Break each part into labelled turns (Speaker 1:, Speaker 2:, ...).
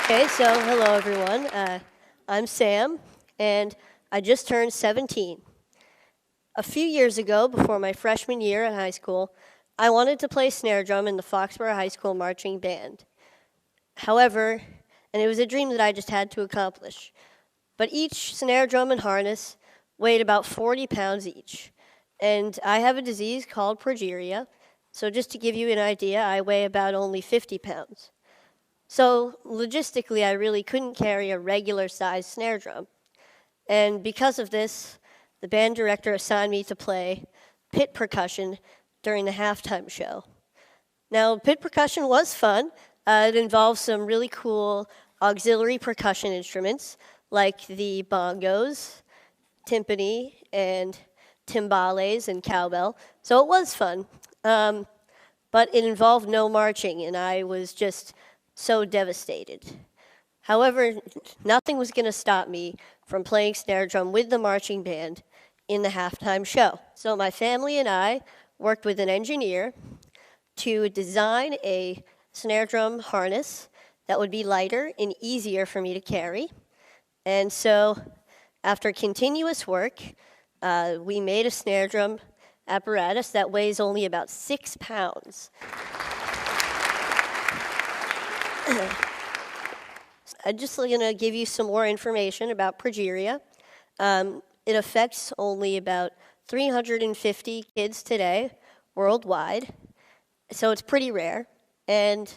Speaker 1: Okay, so hello everyone. I'm Sam, and I just turned 17. A few years ago, before my freshman year in high school, I wanted to play snare drum in the Foxborough High School marching band. However, and it was a dream that I just had to accomplish, but each snare drum and harness weighed about 40 pounds each. And I have a disease called progeria, so just to give you an idea, I weigh about only 50 pounds. So logistically, I really couldn't carry a regular sized snare drum. And because of this, the band director assigned me to play pit percussion during the halftime show. Now, pit percussion was fun. It involved some really cool auxiliary percussion instruments like the bongos, timpani, and timbales and cowbell. So it was fun. But it involved no marching, and I was just so devastated. However, nothing was going to stop me from playing snare drum with the marching band in the halftime show. So my family and I worked with an engineer to design a snare drum harness that would be lighter and easier for me to carry. And so after continuous work, we made a snare drum apparatus that weighs only about 6 pounds. I'm just going to give you some more information about progeria. It affects only about 350 kids today worldwide, so it's pretty rare. And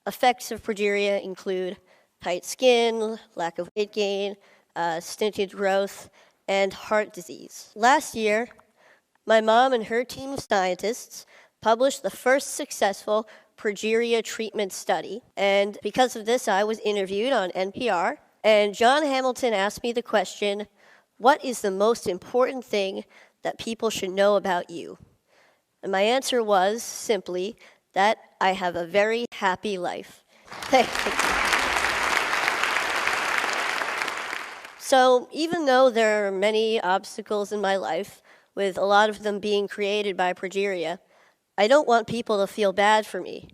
Speaker 1: effects of progeria include tight skin, lack of weight gain, stunted growth, and heart disease. Last year, my mom and her team of scientists published the first successful progeria treatment study. And because of this, I was interviewed on NPR. And John Hamilton asked me the question, what is the most important thing that people should know about you? And my answer was simply that I have a very happy life. Thank you. So even though there are many obstacles in my life, with a lot of them being created by progeria, I don't want people to feel bad for me.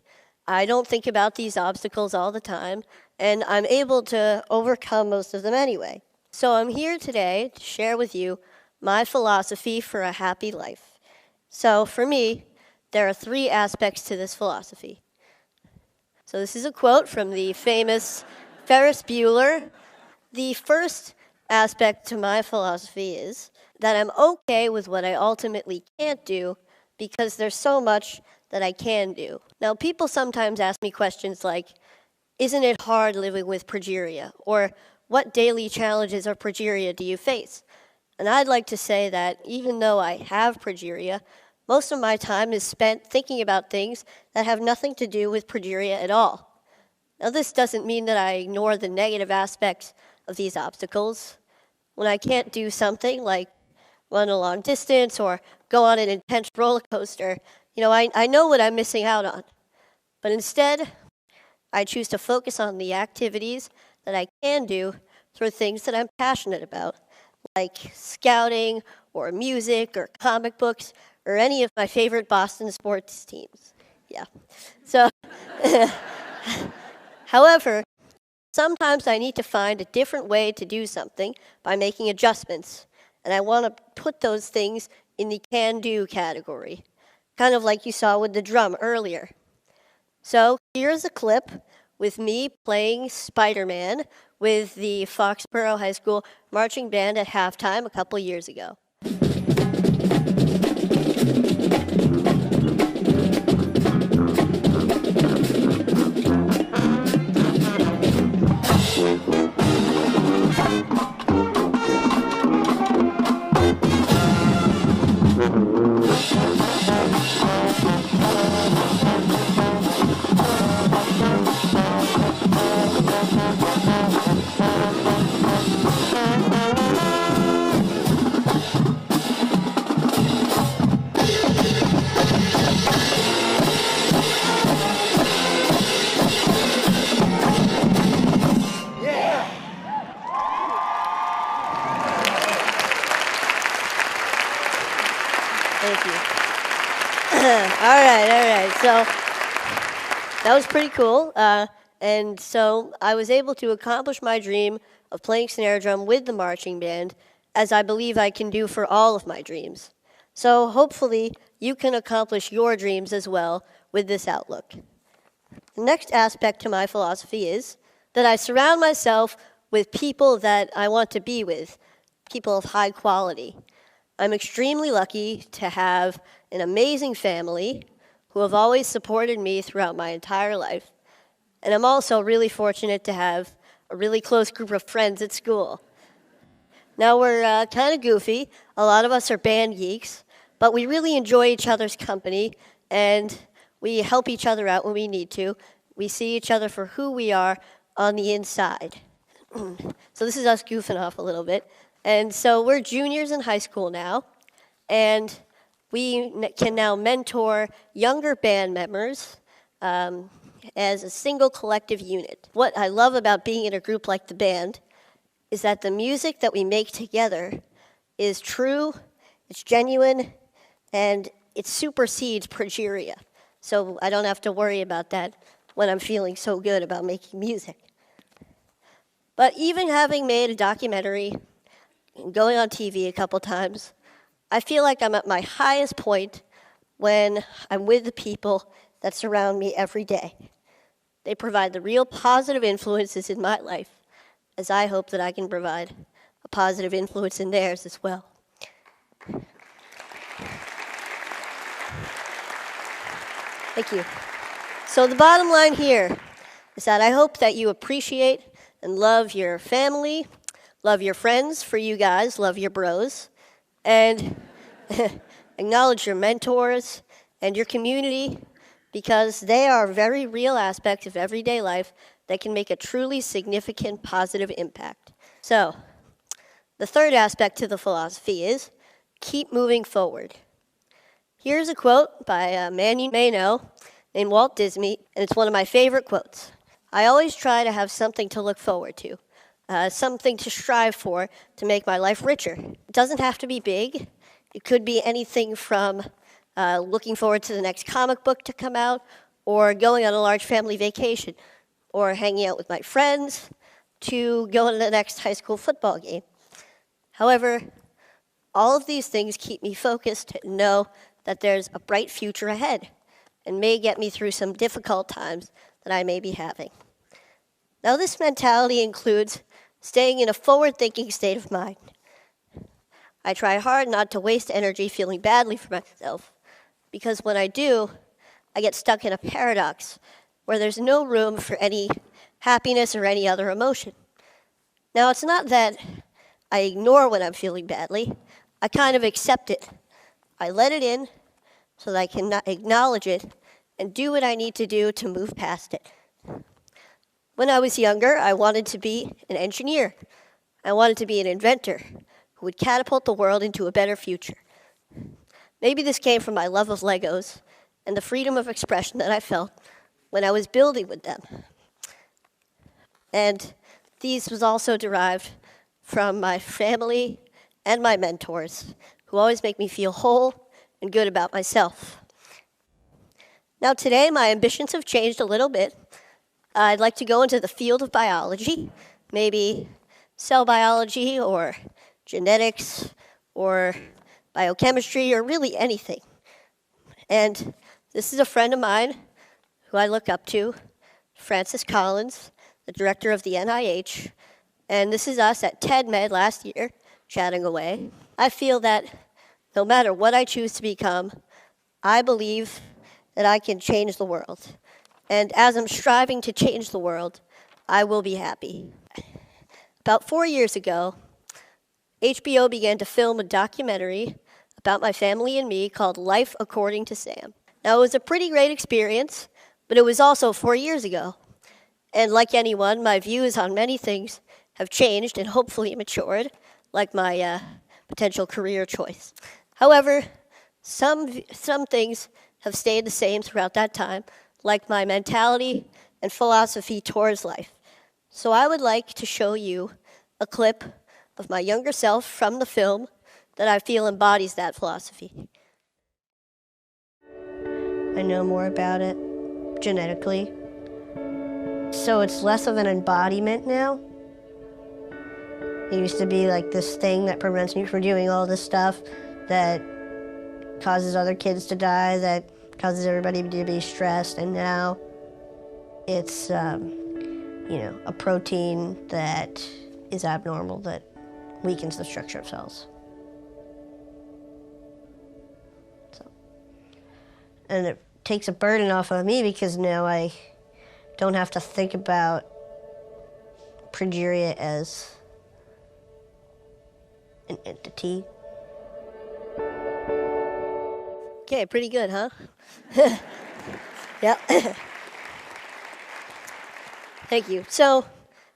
Speaker 1: I don't think about these obstacles all the time, and I'm able to overcome most of them anyway. So I'm here today to share with you my philosophy for a happy life. So for me, there are 3 aspects to this philosophy. So this is a quote from the famous Ferris Bueller. The first aspect to my philosophy is that I'm okay with what I ultimately can't do because there's so much that I can do. Now, people sometimes ask me questions like, isn't it hard living with progeria? Or what daily challenges of progeria do you face? And I'd like to say that even though I have progeria, most of my time is spent thinking about things that have nothing to do with progeria at all. Now, this doesn't mean that I ignore the negative aspects of these obstacles. When I can't do something like run a long distance or go on an intense roller coaster, I know what I'm missing out on. But instead, I choose to focus on the activities that I can do through things that I'm passionate about, like scouting or music or comic books or any of my favorite Boston sports teams. Yeah. So, however, sometimes I need to find a different way to do something by making adjustments. And I want to put those things in the can-do category, kind of like you saw with the drum earlier. So here's a clip with me playing Spider-Man with the Foxborough High School marching band at halftime a couple years ago. Thank you. All right. So that was pretty cool. And so I was able to accomplish my dream of playing snare drum with the marching band, as I believe I can do for all of my dreams. So hopefully you can accomplish your dreams as well with this outlook. The next aspect to my philosophy is that I surround myself with people that I want to be with, people of high quality. I'm extremely lucky to have an amazing family who have always supported me throughout my entire life. And I'm also really fortunate to have a really close group of friends at school. Now, we're kind of goofy. A lot of us are band geeks, but we really enjoy each other's company, and we help each other out when we need to. We see each other for who we are on the inside. So this is us goofing off a little bit. And so we're juniors in high school now, and we can now mentor younger band members as a single collective unit. What I love about being in a group like the band is that the music that we make together is true, it's genuine, and it supersedes progeria. So I don't have to worry about that when I'm feeling so good about making music. But even having made a documentary and going on TV a couple times, I feel like I'm at my highest point when I'm with the people that surround me every day. They provide the real positive influences in my life, as I hope that I can provide a positive influence in theirs as well. Thank you. So the bottom line here is that I hope that you appreciate and love your family, love your friends, for you guys, love your bros, and acknowledge your mentors and your community, because they are very real aspects of everyday life that can make a truly significant positive impact. So, the third aspect to the philosophy is keep moving forward. Here's a quote by a man you may know named Walt Disney, and it's one of my favorite quotes. I always try to have something to look forward to, something to strive for to make my life richer. It doesn't have to be big. It could be anything from looking forward to the next comic book to come out, or going on a large family vacation, or hanging out with my friends, to going to the next high school football game. However, all of these things keep me focused and know that there's a bright future ahead and may get me through some difficult times that I may be having. Now, this mentality includes staying in a forward-thinking state of mind. I try hard not to waste energy feeling badly for myself, because when I do, I get stuck in a paradox where there's no room for any happiness or any other emotion. Now, it's not that I ignore when I'm feeling badly. I kind of accept it. I let it in so that I can acknowledge it and do what I need to do to move past it. When I was younger, I wanted to be an engineer. I wanted to be an inventor who would catapult the world into a better future. Maybe this came from my love of Legos and the freedom of expression that I felt when I was building with them. And these was also derived from my family and my mentors, who always make me feel whole and good about myself. Now today, my ambitions have changed a little bit. I'd like to go into the field of biology, maybe cell biology or genetics or biochemistry or really anything. And this is a friend of mine who I look up to, Francis Collins, the director of the NIH, and this is us at TED Med last year, chatting away. I feel that no matter what I choose to become, I believe that I can change the world. And as I'm striving to change the world, I will be happy. About 4 years ago, HBO began to film a documentary about my family and me called Life According to Sam. Now, it was a pretty great experience, but it was also 4 years ago. And like anyone, my views on many things have changed and hopefully matured, like my potential career choice. However, some things have stayed the same throughout that time, like my mentality and philosophy towards life. So I would like to show you a clip of my younger self from the film that I feel embodies that philosophy. I know more about it genetically. So it's less of an embodiment now. It used to be like this thing that prevents me from doing all this stuff that causes other kids to die, that causes everybody to be stressed, and now it's, a protein that is abnormal that weakens the structure of cells. And it takes a burden off of me because now I don't have to think about progeria as an entity. Okay, pretty good, huh? Yep. Thank you. So,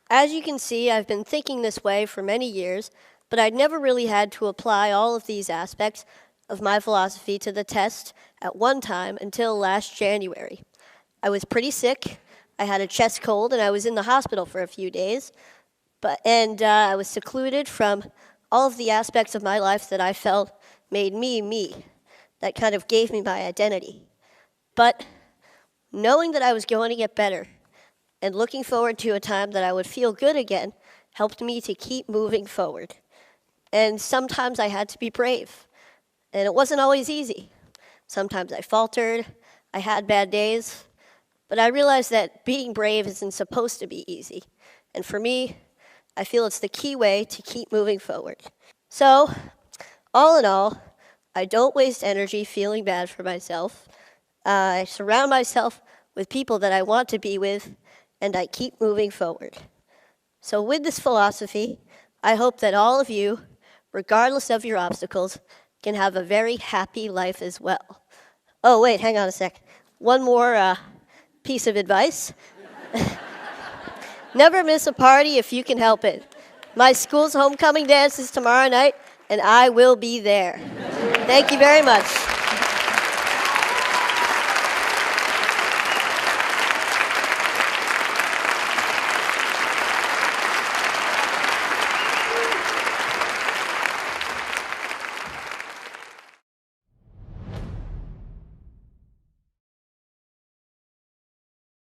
Speaker 1: as you can see, I've been thinking this way for many years, but I'd never really had to apply all of these aspects of my philosophy to the test at one time until last January. I was pretty sick. I had a chest cold, and I was in the hospital for a few days. I was secluded from all of the aspects of my life that I felt made me, me. That kind of gave me my identity. But knowing that I was going to get better and looking forward to a time that I would feel good again helped me to keep moving forward. And sometimes I had to be brave. And it wasn't always easy. Sometimes I faltered, I had bad days, but I realized that being brave isn't supposed to be easy. And for me, I feel it's the key way to keep moving forward. So, all in all, I don't waste energy feeling bad for myself. I surround myself with people that I want to be with, and I keep moving forward. So with this philosophy, I hope that all of you, regardless of your obstacles, can have a very happy life as well. Oh, wait, hang on a sec. One more piece of advice. Never miss a party if you can help it. My school's homecoming dance is tomorrow night, and I will be there. Thank you very much.